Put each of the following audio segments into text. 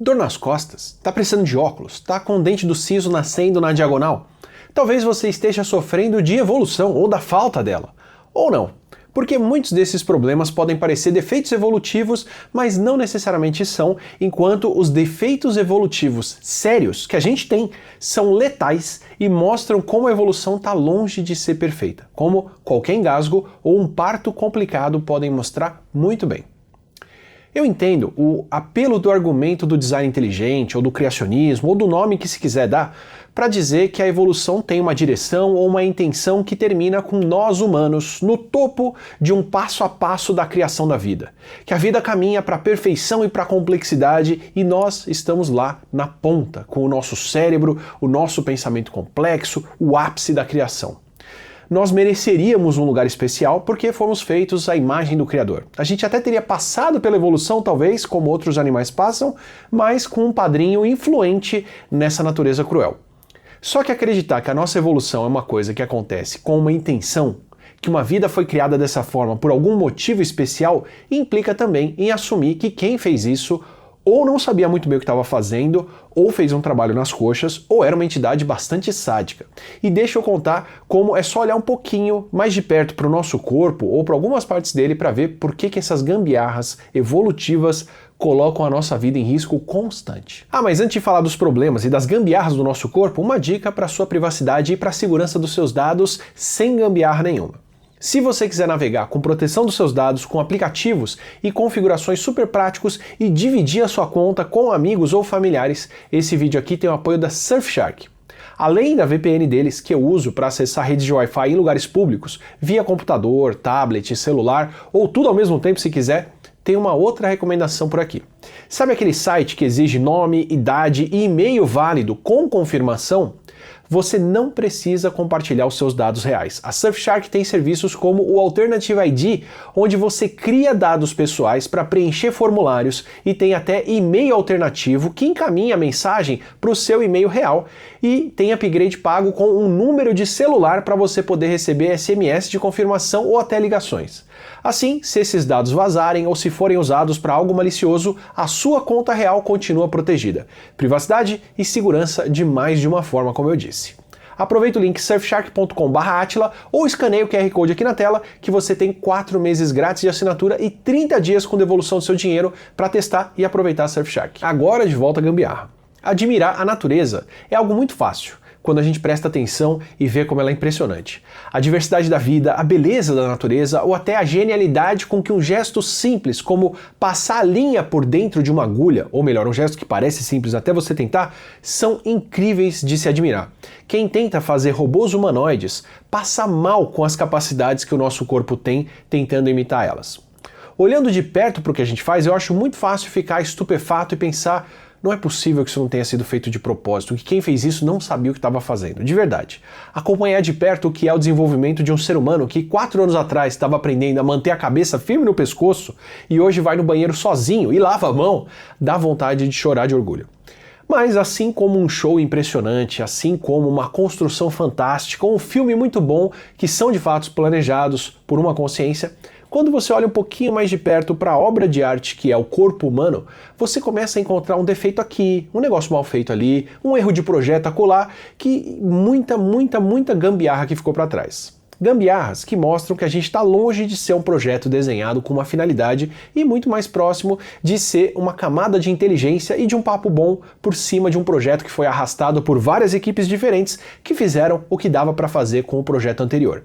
Dor nas costas? Tá precisando de óculos? Tá com o dente do siso nascendo na diagonal? Talvez você esteja sofrendo de evolução ou da falta dela. Ou não. Porque muitos desses problemas podem parecer defeitos evolutivos, mas não necessariamente são, enquanto os defeitos evolutivos sérios que a gente tem são letais e mostram como a evolução está longe de ser perfeita, como qualquer engasgo ou um parto complicado podem mostrar muito bem. Eu entendo o apelo do argumento do design inteligente, ou do criacionismo, ou do nome que se quiser dar, para dizer que a evolução tem uma direção ou uma intenção que termina com nós humanos no topo de um passo a passo da criação da vida. Que a vida caminha para a perfeição e para a complexidade e nós estamos lá na ponta, com o nosso cérebro, o nosso pensamento complexo, o ápice da criação. Nós mereceríamos um lugar especial porque fomos feitos à imagem do Criador. A gente até teria passado pela evolução, talvez, como outros animais passam, mas com um padrinho influente nessa natureza cruel. Só que acreditar que a nossa evolução é uma coisa que acontece com uma intenção, que uma vida foi criada dessa forma por algum motivo especial, implica também em assumir que quem fez isso ou não sabia muito bem o que estava fazendo, ou fez um trabalho nas coxas, ou era uma entidade bastante sádica. E deixa eu contar como é só olhar um pouquinho mais de perto para o nosso corpo, ou para algumas partes dele, para ver por que essas gambiarras evolutivas colocam a nossa vida em risco constante. Mas antes de falar dos problemas e das gambiarras do nosso corpo, uma dica para sua privacidade e para a segurança dos seus dados sem gambiarra nenhuma. Se você quiser navegar com proteção dos seus dados, com aplicativos e configurações super práticos e dividir a sua conta com amigos ou familiares, esse vídeo aqui tem o apoio da Surfshark. Além da VPN deles, que eu uso para acessar redes de Wi-Fi em lugares públicos, via computador, tablet, celular ou tudo ao mesmo tempo se quiser, tem uma outra recomendação por aqui. Sabe aquele site que exige nome, idade e e-mail válido com confirmação? Você não precisa compartilhar os seus dados reais. A Surfshark tem serviços como o Alternative ID, onde você cria dados pessoais para preencher formulários e tem até e-mail alternativo que encaminha a mensagem para o seu e-mail real e tem upgrade pago com um número de celular para você poder receber SMS de confirmação ou até ligações. Assim, se esses dados vazarem ou se forem usados para algo malicioso, a sua conta real continua protegida. Privacidade e segurança de mais de uma forma, como eu disse. Aproveita o link surfshark.com/atila ou escaneie o QR Code aqui na tela que você tem 4 meses grátis de assinatura e 30 dias com devolução do seu dinheiro para testar e aproveitar a Surfshark. Agora de volta à gambiarra. Admirar a natureza é algo muito fácil quando a gente presta atenção e vê como ela é impressionante. A diversidade da vida, a beleza da natureza ou até a genialidade com que um gesto simples, como passar a linha por dentro de uma agulha, ou melhor, um gesto que parece simples até você tentar, são incríveis de se admirar. Quem tenta fazer robôs humanoides passa mal com as capacidades que o nosso corpo tem tentando imitar elas. Olhando de perto para o que a gente faz, eu acho muito fácil ficar estupefato e pensar: não é possível que isso não tenha sido feito de propósito, que quem fez isso não sabia o que estava fazendo, de verdade. Acompanhar de perto o que é o desenvolvimento de um ser humano que 4 anos atrás estava aprendendo a manter a cabeça firme no pescoço e hoje vai no banheiro sozinho e lava a mão, dá vontade de chorar de orgulho. Mas assim como um show impressionante, assim como uma construção fantástica, ou um filme muito bom, que são de fato planejados por uma consciência, quando você olha um pouquinho mais de perto para a obra de arte que é o corpo humano, você começa a encontrar um defeito aqui, um negócio mal feito ali, um erro de projeto acolá, que muita gambiarra que ficou para trás. Gambiarras que mostram que a gente está longe de ser um projeto desenhado com uma finalidade e muito mais próximo de ser uma camada de inteligência e de um papo bom por cima de um projeto que foi arrastado por várias equipes diferentes que fizeram o que dava para fazer com o projeto anterior.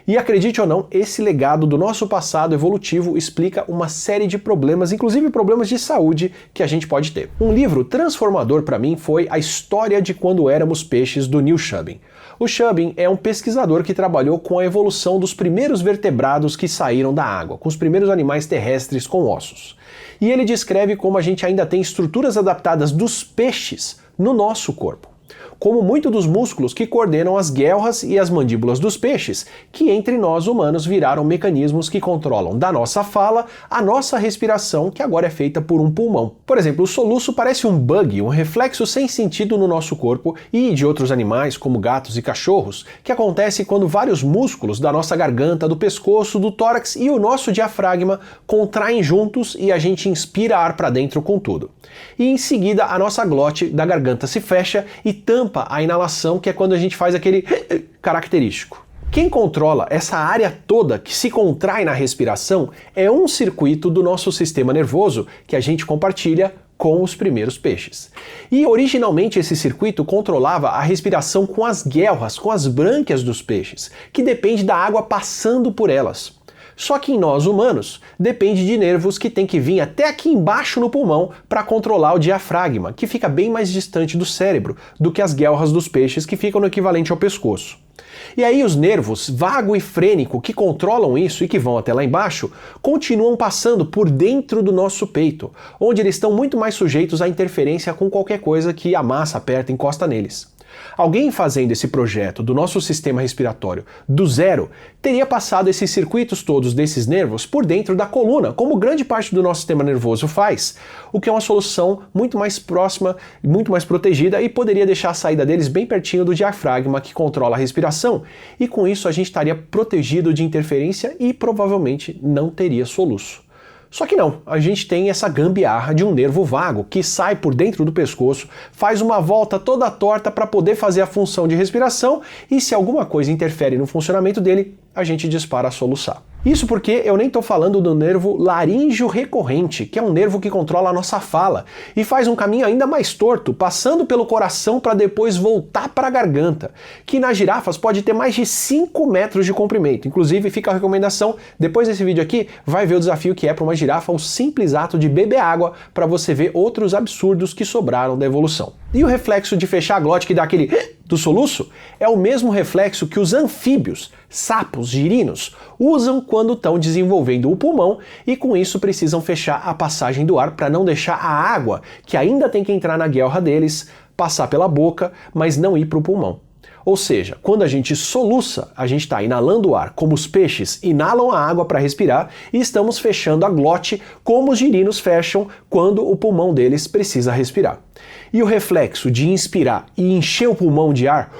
E acredite ou não, esse legado do nosso passado evolutivo explica uma série de problemas, inclusive problemas de saúde que a gente pode ter. Um livro transformador para mim foi A História de Quando Éramos Peixes, do Neil Shubin. O Shubin é um pesquisador que trabalhou com a evolução dos primeiros vertebrados que saíram da água, com os primeiros animais terrestres com ossos. E ele descreve como a gente ainda tem estruturas adaptadas dos peixes no nosso corpo. como muito dos músculos que coordenam as guelras e as mandíbulas dos peixes, que entre nós humanos viraram mecanismos que controlam da nossa fala a nossa respiração, que agora é feita por um pulmão. Por exemplo, o soluço parece um bug, um reflexo sem sentido no nosso corpo e de outros animais, como gatos e cachorros, que acontece quando vários músculos da nossa garganta, do pescoço, do tórax e o nosso diafragma contraem juntos e a gente inspira ar para dentro com tudo. E em seguida a nossa glote da garganta se fecha e tampa a inalação, que é quando a gente faz aquele característico. Quem controla essa área toda que se contrai na respiração é um circuito do nosso sistema nervoso que a gente compartilha com os primeiros peixes. E originalmente esse circuito controlava a respiração com as guelras, com as brânquias dos peixes, que depende da água passando por elas. Só que em nós humanos, depende de nervos que tem que vir até aqui embaixo no pulmão para controlar o diafragma, que fica bem mais distante do cérebro do que as guelras dos peixes, que ficam no equivalente ao pescoço. E aí os nervos vago e frênico que controlam isso e que vão até lá embaixo, continuam passando por dentro do nosso peito, onde eles estão muito mais sujeitos à interferência com qualquer coisa que amassa, aperta, encosta neles. Alguém fazendo esse projeto do nosso sistema respiratório do zero teria passado esses circuitos todos desses nervos por dentro da coluna, como grande parte do nosso sistema nervoso faz, o que é uma solução muito mais próxima, muito mais protegida e poderia deixar a saída deles bem pertinho do diafragma que controla a respiração, e com isso a gente estaria protegido de interferência e provavelmente não teria soluço. Só que não, a gente tem essa gambiarra de um nervo vago que sai por dentro do pescoço, faz uma volta toda torta para poder fazer a função de respiração e se alguma coisa interfere no funcionamento dele, a gente dispara a soluçar. Isso porque eu nem estou falando do nervo laríngeo recorrente, que é um nervo que controla a nossa fala e faz um caminho ainda mais torto, passando pelo coração para depois voltar para a garganta, que nas girafas pode ter mais de 5 metros de comprimento. Inclusive, fica a recomendação, depois desse vídeo aqui, vai ver o desafio que é para uma girafa o simples ato de beber água para você ver outros absurdos que sobraram da evolução. E o reflexo de fechar a glote que dá aquele do soluço é o mesmo reflexo que os anfíbios, sapos, girinos, usam quando estão desenvolvendo o pulmão e com isso precisam fechar a passagem do ar para não deixar a água, que ainda tem que entrar na guelra deles, passar pela boca, mas não ir para o pulmão. Ou seja, quando a gente soluça, a gente está inalando o ar como os peixes inalam a água para respirar e estamos fechando a glote como os girinos fecham quando o pulmão deles precisa respirar. E o reflexo de inspirar e encher o pulmão de ar,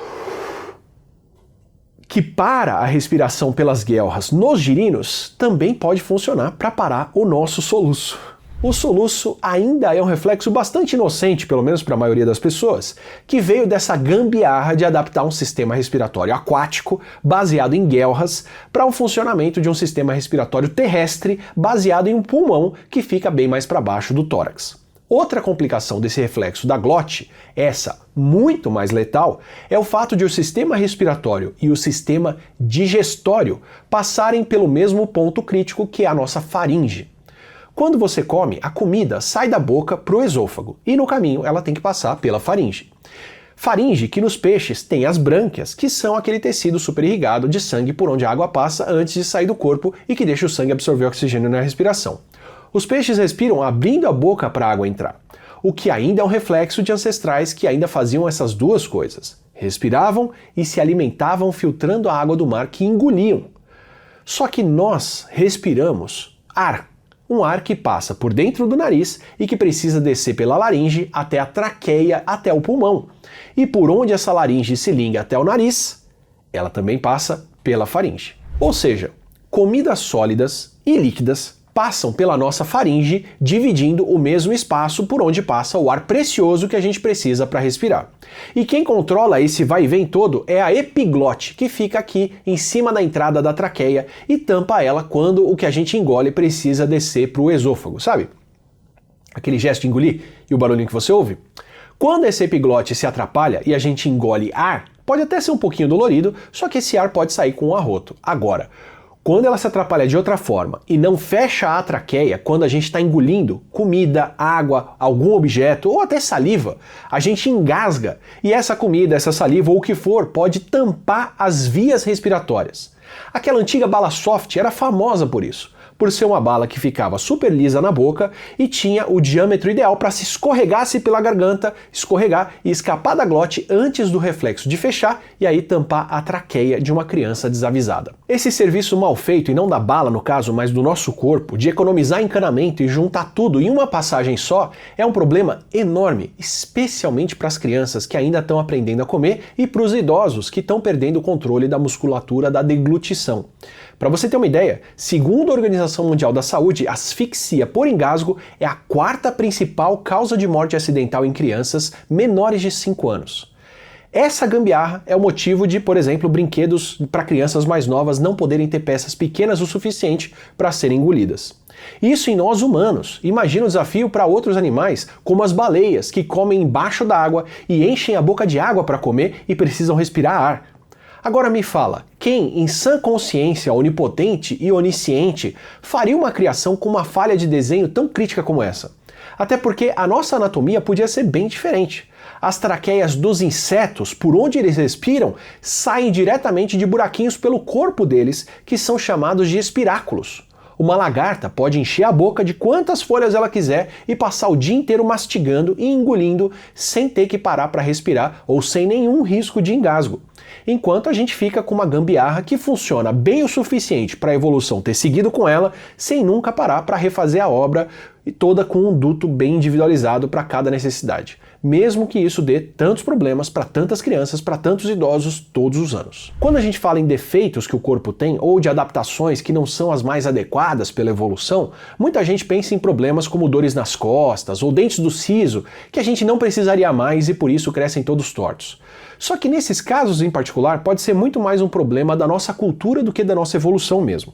que para a respiração pelas guelras nos girinos, também pode funcionar para parar o nosso soluço. O soluço ainda é um reflexo bastante inocente, pelo menos para a maioria das pessoas, que veio dessa gambiarra de adaptar um sistema respiratório aquático baseado em guelras para um funcionamento de um sistema respiratório terrestre baseado em um pulmão que fica bem mais para baixo do tórax. Outra complicação desse reflexo da glote, essa muito mais letal, é o fato de o sistema respiratório e o sistema digestório passarem pelo mesmo ponto crítico que é a nossa faringe. Quando você come, a comida sai da boca para o esôfago e no caminho ela tem que passar pela faringe. Faringe que nos peixes tem as brânquias, que são aquele tecido superirrigado de sangue por onde a água passa antes de sair do corpo e que deixa o sangue absorver oxigênio na respiração. Os peixes respiram abrindo a boca para a água entrar, o que ainda é um reflexo de ancestrais que ainda faziam essas duas coisas. Respiravam e se alimentavam filtrando a água do mar que engoliam. Só que nós respiramos ar. Um ar que passa por dentro do nariz e que precisa descer pela laringe até a traqueia, até o pulmão. E por onde essa laringe se liga até o nariz, ela também passa pela faringe. Ou seja, comidas sólidas e líquidas passam pela nossa faringe, dividindo o mesmo espaço por onde passa o ar precioso que a gente precisa para respirar. E quem controla esse vai e vem todo é a epiglote, que fica aqui em cima da entrada da traqueia e tampa ela quando o que a gente engole precisa descer para o esôfago, sabe? Aquele gesto de engolir e o barulhinho que você ouve. Quando esse epiglote se atrapalha e a gente engole ar, pode até ser um pouquinho dolorido, só que esse ar pode sair com um arroto. Agora, quando ela se atrapalha de outra forma e não fecha a traqueia, quando a gente está engolindo comida, água, algum objeto ou até saliva, a gente engasga e essa comida, essa saliva ou o que for pode tampar as vias respiratórias. Aquela antiga bala soft era famosa por isso, por ser uma bala que ficava super lisa na boca e tinha o diâmetro ideal para se escorregasse pela garganta, escorregar e escapar da glote antes do reflexo de fechar e aí tampar a traqueia de uma criança desavisada. Esse serviço mal feito, e não da bala no caso, mas do nosso corpo, de economizar encanamento e juntar tudo em uma passagem só, é um problema enorme, especialmente para as crianças que ainda estão aprendendo a comer e para os idosos que estão perdendo o controle da musculatura da deglutição. Para você ter uma ideia, segundo a Organização Mundial da Saúde, asfixia por engasgo é a quarta principal causa de morte acidental em crianças menores de 5 anos. Essa gambiarra é o motivo de, por exemplo, brinquedos para crianças mais novas não poderem ter peças pequenas o suficiente para serem engolidas. Isso em nós humanos. Imagina o desafio para outros animais, como as baleias, que comem embaixo da água e enchem a boca de água para comer e precisam respirar ar. Agora me fala, quem, em sã consciência onipotente e onisciente, faria uma criação com uma falha de desenho tão crítica como essa? Até porque a nossa anatomia podia ser bem diferente. As traqueias dos insetos, por onde eles respiram, saem diretamente de buraquinhos pelo corpo deles, que são chamados de espiráculos. Uma lagarta pode encher a boca de quantas folhas ela quiser e passar o dia inteiro mastigando e engolindo sem ter que parar para respirar ou sem nenhum risco de engasgo. Enquanto a gente fica com uma gambiarra que funciona bem o suficiente para a evolução ter seguido com ela, sem nunca parar para refazer a obra e toda com um duto bem individualizado para cada necessidade. Mesmo que isso dê tantos problemas para tantas crianças, para tantos idosos todos os anos. Quando a gente fala em defeitos que o corpo tem ou de adaptações que não são as mais adequadas pela evolução, muita gente pensa em problemas como dores nas costas ou dentes do siso, que a gente não precisaria mais e por isso crescem todos tortos. Só que nesses casos em particular pode ser muito mais um problema da nossa cultura do que da nossa evolução mesmo.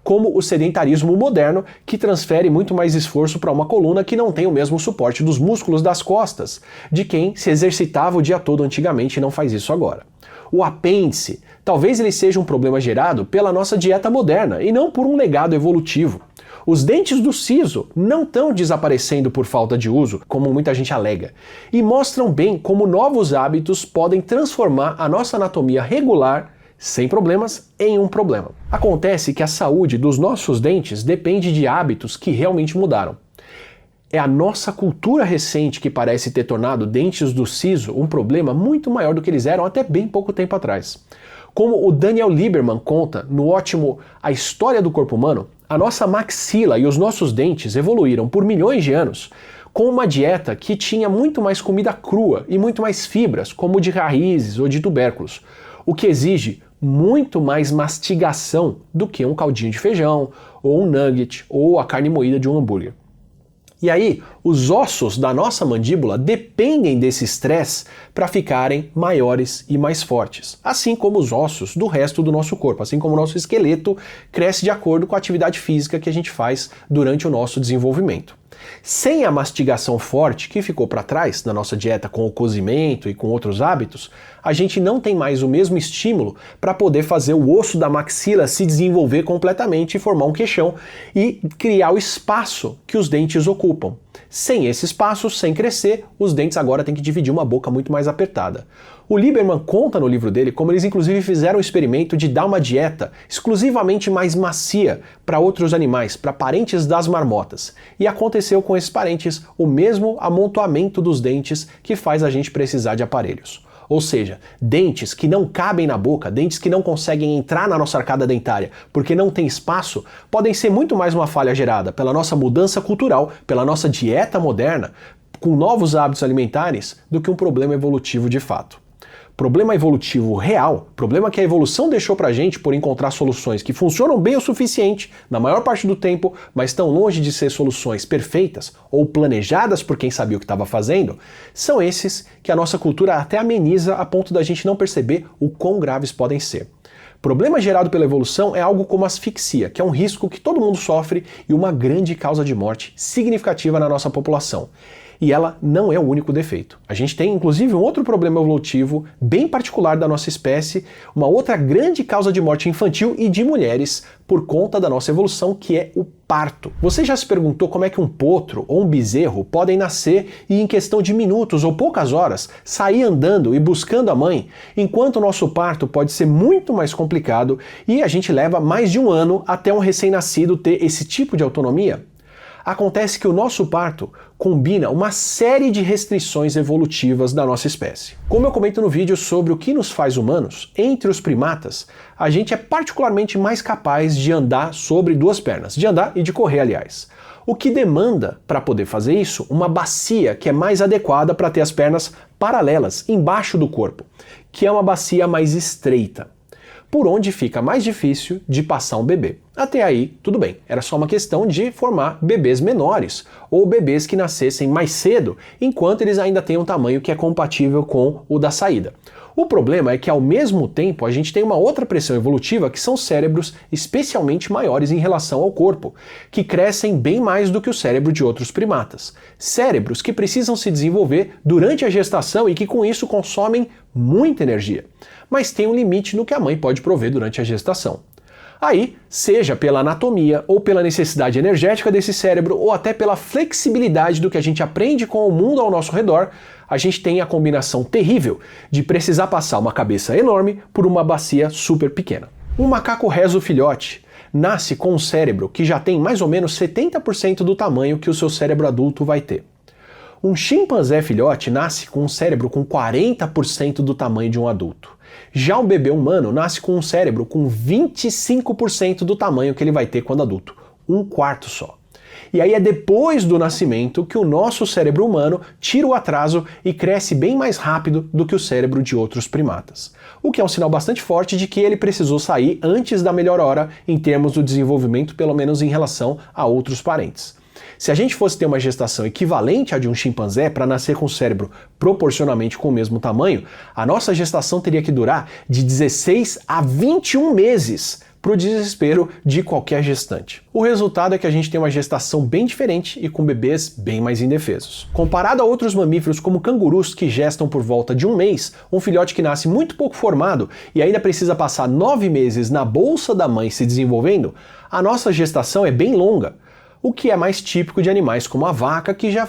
Como o sedentarismo moderno, que transfere muito mais esforço para uma coluna que não tem o mesmo suporte dos músculos das costas, de quem se exercitava o dia todo antigamente e não faz isso agora. O apêndice, talvez ele seja um problema gerado pela nossa dieta moderna e não por um legado evolutivo. Os dentes do siso não estão desaparecendo por falta de uso, como muita gente alega, e mostram bem como novos hábitos podem transformar a nossa anatomia regular, sem problemas, em um problema. Acontece que a saúde dos nossos dentes depende de hábitos que realmente mudaram. É a nossa cultura recente que parece ter tornado dentes do siso um problema muito maior do que eles eram até bem pouco tempo atrás. Como o Daniel Lieberman conta no ótimo A História do Corpo Humano, a nossa maxila e os nossos dentes evoluíram por milhões de anos com uma dieta que tinha muito mais comida crua e muito mais fibras, como de raízes ou de tubérculos, o que exige muito mais mastigação do que um caldinho de feijão, ou um nugget, ou a carne moída de um hambúrguer. E aí, os ossos da nossa mandíbula dependem desse estresse para ficarem maiores e mais fortes, assim como os ossos do resto do nosso corpo, assim como o nosso esqueleto cresce de acordo com a atividade física que a gente faz durante o nosso desenvolvimento. Sem a mastigação forte que ficou para trás na nossa dieta com o cozimento e com outros hábitos, a gente não tem mais o mesmo estímulo para poder fazer o osso da maxila se desenvolver completamente e formar um queixão e criar o espaço que os dentes ocupam. Sem esse espaço, sem crescer, os dentes agora têm que dividir uma boca muito mais apertada. O Lieberman conta no livro dele como eles inclusive fizeram o experimento de dar uma dieta exclusivamente mais macia para outros animais, para parentes das marmotas. E aconteceu com esses parentes o mesmo amontoamento dos dentes que faz a gente precisar de aparelhos. Ou seja, dentes que não cabem na boca, dentes que não conseguem entrar na nossa arcada dentária porque não tem espaço, podem ser muito mais uma falha gerada pela nossa mudança cultural, pela nossa dieta moderna, com novos hábitos alimentares, do que um problema evolutivo de fato. Problema evolutivo real, problema que a evolução deixou pra gente por encontrar soluções que funcionam bem o suficiente, na maior parte do tempo, mas estão longe de ser soluções perfeitas ou planejadas por quem sabia o que estava fazendo, são esses que a nossa cultura até ameniza a ponto da gente não perceber o quão graves podem ser. Problema gerado pela evolução é algo como asfixia, que é um risco que todo mundo sofre e uma grande causa de morte significativa na nossa população. E ela não é o único defeito. A gente tem inclusive um outro problema evolutivo bem particular da nossa espécie, uma outra grande causa de morte infantil e de mulheres por conta da nossa evolução, que é o parto. Você já se perguntou como é que um potro ou um bezerro podem nascer e em questão de minutos ou poucas horas sair andando e buscando a mãe, enquanto o nosso parto pode ser muito mais complicado e a gente leva mais de um ano até um recém-nascido ter esse tipo de autonomia? Acontece que o nosso parto combina uma série de restrições evolutivas da nossa espécie. Como eu comento no vídeo sobre o que nos faz humanos, entre os primatas, a gente é particularmente mais capaz de andar sobre duas pernas, de andar e de correr, aliás. O que demanda, para poder fazer isso, uma bacia que é mais adequada para ter as pernas paralelas, embaixo do corpo, que é uma bacia mais estreita, por onde fica mais difícil de passar um bebê. Até aí, tudo bem, era só uma questão de formar bebês menores, ou bebês que nascessem mais cedo, enquanto eles ainda têm um tamanho que é compatível com o da saída. O problema é que, ao mesmo tempo, a gente tem uma outra pressão evolutiva, que são cérebros especialmente maiores em relação ao corpo, que crescem bem mais do que o cérebro de outros primatas. Cérebros que precisam se desenvolver durante a gestação e que, com isso, consomem muita energia. Mas tem um limite no que a mãe pode prover durante a gestação. Aí, seja pela anatomia ou pela necessidade energética desse cérebro ou até pela flexibilidade do que a gente aprende com o mundo ao nosso redor, a gente tem a combinação terrível de precisar passar uma cabeça enorme por uma bacia super pequena. Um macaco reso filhote nasce com um cérebro que já tem mais ou menos 70% do tamanho que o seu cérebro adulto vai ter. Um chimpanzé filhote nasce com um cérebro com 40% do tamanho de um adulto. Já um bebê humano nasce com um cérebro com 25% do tamanho que ele vai ter quando adulto, um quarto só. E aí é depois do nascimento que o nosso cérebro humano tira o atraso e cresce bem mais rápido do que o cérebro de outros primatas. O que é um sinal bastante forte de que ele precisou sair antes da melhor hora em termos do desenvolvimento, pelo menos em relação a outros parentes. Se a gente fosse ter uma gestação equivalente à de um chimpanzé para nascer com o cérebro proporcionalmente com o mesmo tamanho, a nossa gestação teria que durar de 16 a 21 meses, para o desespero de qualquer gestante. O resultado é que a gente tem uma gestação bem diferente e com bebês bem mais indefesos. Comparado a outros mamíferos como cangurus que gestam por volta de um mês, um filhote que nasce muito pouco formado e ainda precisa passar 9 meses na bolsa da mãe se desenvolvendo, a nossa gestação é bem longa. O que é mais típico de animais como a vaca, que já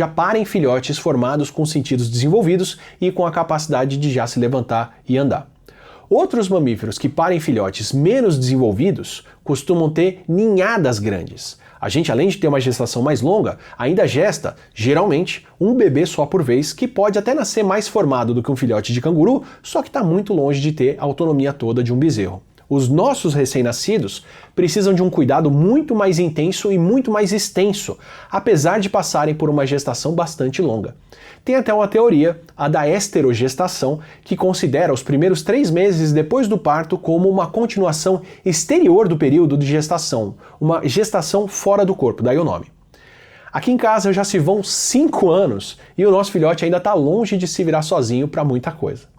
parem filhotes formados com sentidos desenvolvidos e com a capacidade de já se levantar e andar. Outros mamíferos que parem filhotes menos desenvolvidos costumam ter ninhadas grandes. A gente, além de ter uma gestação mais longa, ainda gesta, geralmente, um bebê só por vez, que pode até nascer mais formado do que um filhote de canguru, só que está muito longe de ter a autonomia toda de um bezerro. Os nossos recém-nascidos precisam de um cuidado muito mais intenso e muito mais extenso, apesar de passarem por uma gestação bastante longa. Tem até uma teoria, a da esterogestação, que considera os primeiros 3 meses depois do parto como uma continuação exterior do período de gestação, uma gestação fora do corpo, daí o nome. Aqui em casa já se vão 5 anos e o nosso filhote ainda está longe de se virar sozinho para muita coisa.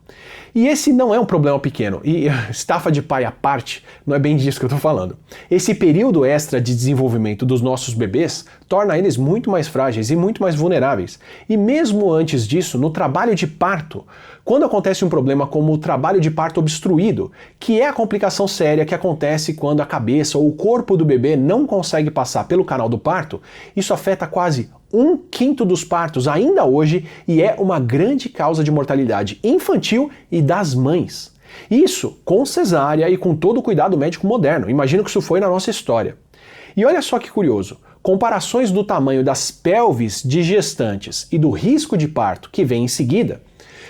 E esse não é um problema pequeno, e estafa de pai à parte, não é bem disso que eu estou falando. Esse período extra de desenvolvimento dos nossos bebês torna eles muito mais frágeis e muito mais vulneráveis. E mesmo antes disso, no trabalho de parto, quando acontece um problema como o trabalho de parto obstruído, que é a complicação séria que acontece quando a cabeça ou o corpo do bebê não consegue passar pelo canal do parto, isso afeta quase 1/5 dos partos ainda hoje e é uma grande causa de mortalidade infantil e das mães. Isso com cesárea e com todo o cuidado médico moderno. Imagino que isso foi na nossa história. E olha só que curioso, comparações do tamanho das pelvis de gestantes e do risco de parto que vem em seguida,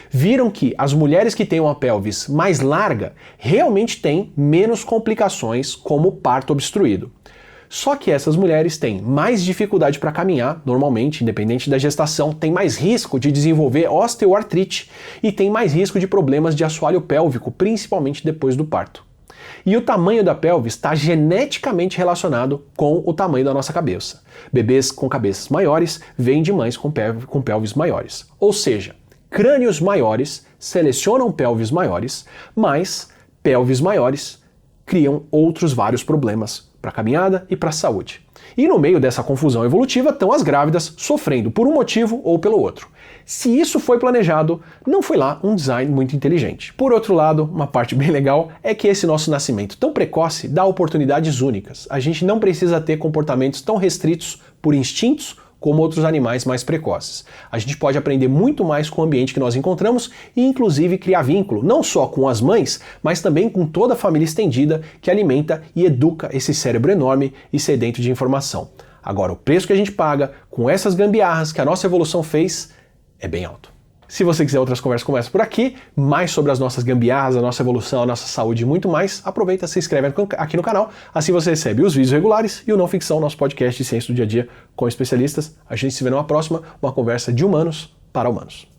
viram que as mulheres que têm uma pelvis mais larga realmente têm menos complicações como parto obstruído. Só que essas mulheres têm mais dificuldade para caminhar, normalmente, independente da gestação, têm mais risco de desenvolver osteoartrite e têm mais risco de problemas de assoalho pélvico, principalmente depois do parto. E o tamanho da pelvis está geneticamente relacionado com o tamanho da nossa cabeça. Bebês com cabeças maiores vêm de mães com pelvis maiores. Ou seja, crânios maiores selecionam pelvis maiores, mas pelvis maiores criam outros vários problemas para a caminhada e para a saúde. E no meio dessa confusão evolutiva estão as grávidas sofrendo por um motivo ou pelo outro. Se isso foi planejado, não foi lá um design muito inteligente. Por outro lado, uma parte bem legal é que esse nosso nascimento tão precoce dá oportunidades únicas. A gente não precisa ter comportamentos tão restritos por instintos como outros animais mais precoces. A gente pode aprender muito mais com o ambiente que nós encontramos e inclusive criar vínculo, não só com as mães, mas também com toda a família estendida que alimenta e educa esse cérebro enorme e sedento de informação. Agora, o preço que a gente paga com essas gambiarras que a nossa evolução fez é bem alto. Se você quiser outras conversas como essa por aqui, mais sobre as nossas gambiarras, a nossa evolução, a nossa saúde e muito mais, aproveita, se inscreve aqui no canal, assim você recebe os vídeos regulares e o Não Ficção, nosso podcast de ciência do dia a dia com especialistas. A gente se vê numa próxima, uma conversa de humanos para humanos.